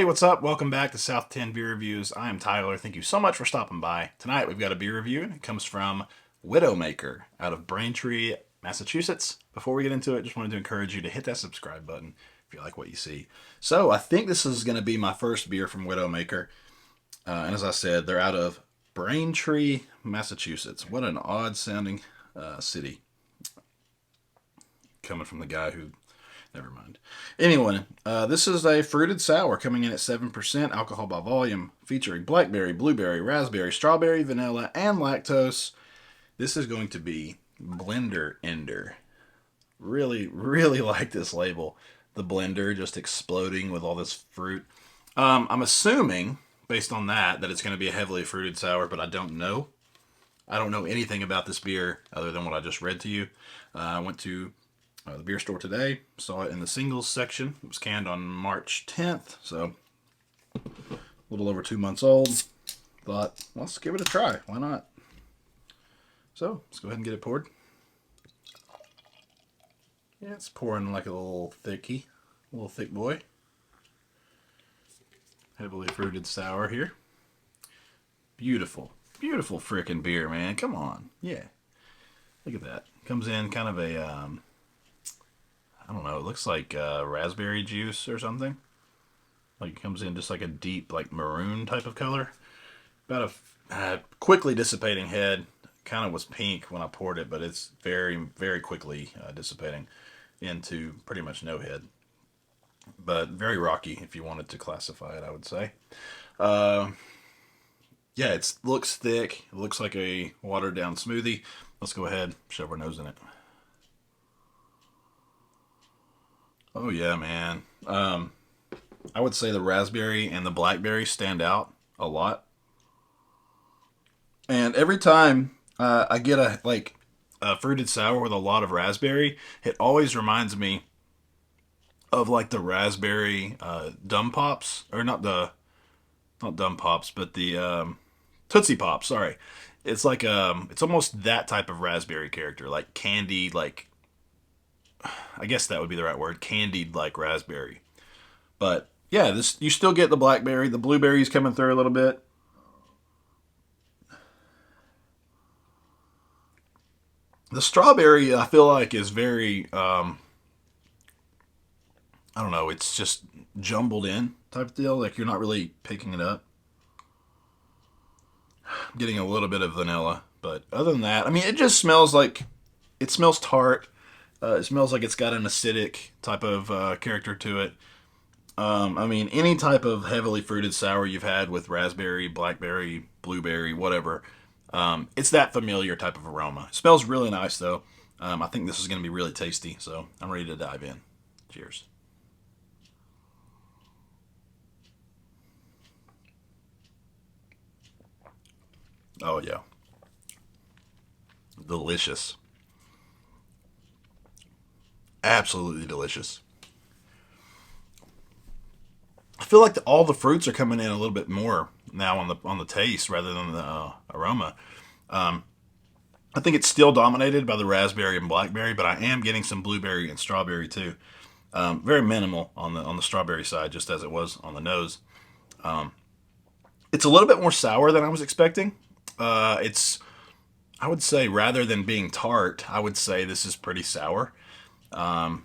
Hey, what's up? Welcome back to South 10 Beer Reviews. I am Tyler. Thank you so much for stopping by. Tonight we've got a beer review, and it comes from Widowmaker out of Braintree, Massachusetts. Before we get into it, just wanted to encourage you to hit that subscribe button if you like what you see. So, I think this is going to be my first beer from Widowmaker. And as I said, they're out of Braintree, Massachusetts. What an odd sounding city. Coming from the guy who Never mind. Anyway, this is a fruited sour coming in at 7% alcohol by volume, featuring blackberry, blueberry, raspberry, strawberry, vanilla, and lactose. This is going to be Blender Ender. Really, really like this label. The blender just exploding with all this fruit. I'm assuming, based on that it's going to be a heavily fruited sour, but I don't know. I don't know anything about this beer other than what I just read to you. I went to the beer store today, saw it in the singles section. It was canned on March 10th, so a little over 2 months old. Thought, let's give it a try. Why not? So let's go ahead and get it poured. Yeah, it's pouring like a little thickie, a little thick boy. Heavily fruited sour here. Beautiful, beautiful frickin' beer, man. Come on, yeah. Look at that. Comes in kind of a I don't know, it looks like raspberry juice or something. Like it comes in just like a deep, like maroon type of color. About a quickly dissipating head. Kind of was pink when I poured it, but it's very, very quickly dissipating into pretty much no head. But very rocky if you wanted to classify it, I would say. Uh, yeah, it looks thick. It looks like a watered down smoothie. Let's go ahead, shove our nose in it. Oh yeah, man. I would say the raspberry and the blackberry stand out a lot. And every time I get a fruited sour with a lot of raspberry, it always reminds me of like the raspberry Dum Pops, or not Dum Pops, but the Tootsie Pops. Sorry, it's like it's almost that type of raspberry character, like candied, like I guess that would be the right word, candied like raspberry. But yeah, this you still get the blackberry, the blueberries coming through a little bit. The strawberry I feel like is very I don't know, it's just jumbled in type of deal. Like you're not really picking it up. I'm getting a little bit of vanilla, but other than that, I mean, it just smells like it smells tart. It smells like it's got an acidic type of character to it. I mean, any type of heavily fruited sour you've had with raspberry, blackberry, blueberry, whatever, it's that familiar type of aroma. It smells really nice, though. I think this is going to be really tasty, so I'm ready to dive in. Cheers. Oh, yeah. Delicious. Absolutely delicious. I feel like all the fruits are coming in a little bit more now on the taste rather than the aroma. I think it's still dominated by the raspberry and blackberry, but I am getting some blueberry and strawberry too. Very minimal on the strawberry side, just as it was on the nose. It's a little bit more sour than I was expecting. It's I would say rather than being tart, I would say this is pretty sour. Kind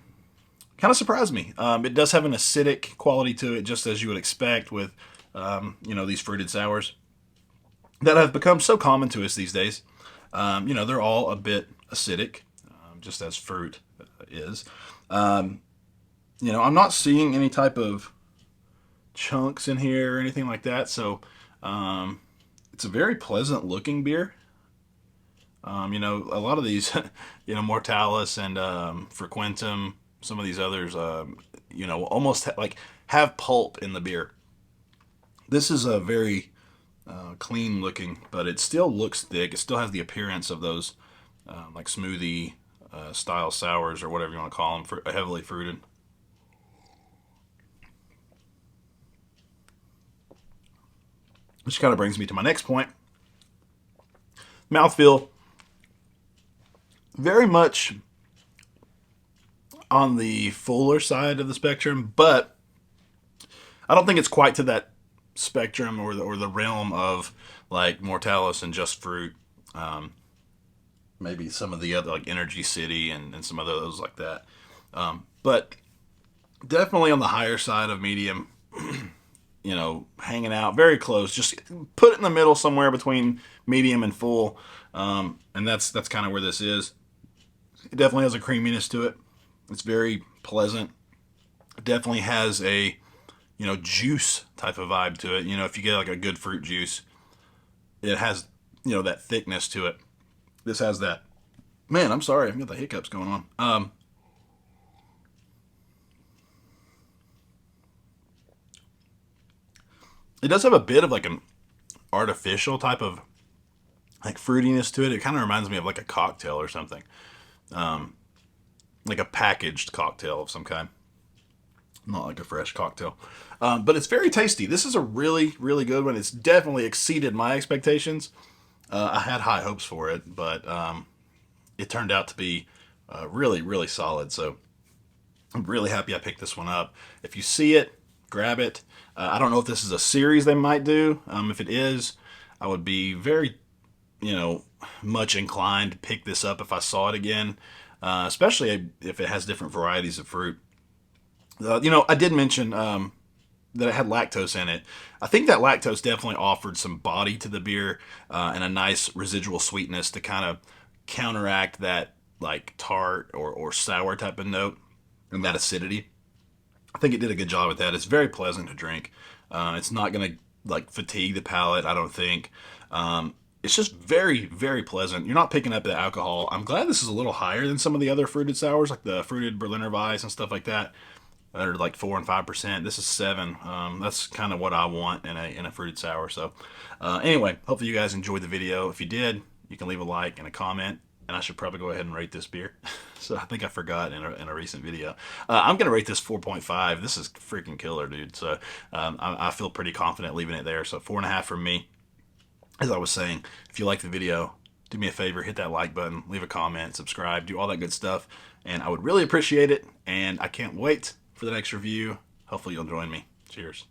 of surprised me. It does have an acidic quality to it, just as you would expect with these fruited sours that have become so common to us these days. They're all a bit acidic, just as fruit is. Um, I'm not seeing any type of chunks in here or anything like that, so it's a very pleasant looking beer. A lot of these, Mortalis and Frequentum, some of these others, almost like have pulp in the beer. This is a very clean looking, but it still looks thick. It still has the appearance of those like smoothie style sours or whatever you want to call them, for heavily fruited. Which kind of brings me to my next point. Mouthfeel, very much on the fuller side of the spectrum, but I don't think it's quite to that spectrum or the realm of like Mortalis and Just Fruit. Um, Maybe some of the other like Energy City and some of those like that. But definitely on the higher side of medium. Hanging out very close. Just put it in the middle somewhere between medium and full, and that's kind of where this is. It definitely has a creaminess to it. It's very pleasant. It definitely has a juice type of vibe to it. If you get like a good fruit juice, it has that thickness to it. This has that. Man, I'm sorry, I've got the hiccups going on. It does have a bit of like an artificial type of like fruitiness to it. It kind of reminds me of like a cocktail or something, like a packaged cocktail of some kind, not like a fresh cocktail. But it's very tasty. This is a really, really good one. It's definitely exceeded my expectations. I had high hopes for it, but it turned out to be really, really solid. So I'm really happy I picked this one up. If you see it, grab it. I don't know if this is a series they might do. If it is, I would be very, much inclined to pick this up if I saw it again, especially if it has different varieties of fruit. I did mention that it had lactose in it. I think that lactose definitely offered some body to the beer and a nice residual sweetness to kind of counteract that like tart or sour type of note and that acidity. I think it did a good job with that. It's very pleasant to drink. It's not going to like fatigue the palate, I don't think. It's just very, very pleasant. You're not picking up the alcohol. I'm glad this is a little higher than some of the other fruited sours, like the fruited Berliner Weiss and stuff like that. That are like 4 and 5%. This is 7. That's kind of what I want in a fruited sour. So, anyway, hopefully you guys enjoyed the video. If you did, you can leave a like and a comment. And I should probably go ahead and rate this beer. So I think I forgot in a recent video. I'm going to rate this 4.5. This is freaking killer, dude. So I feel pretty confident leaving it there. So 4.5 from me. As I was saying, if you like the video, do me a favor, hit that like button, leave a comment, subscribe, do all that good stuff. And I would really appreciate it. And I can't wait for the next review. Hopefully you'll join me. Cheers.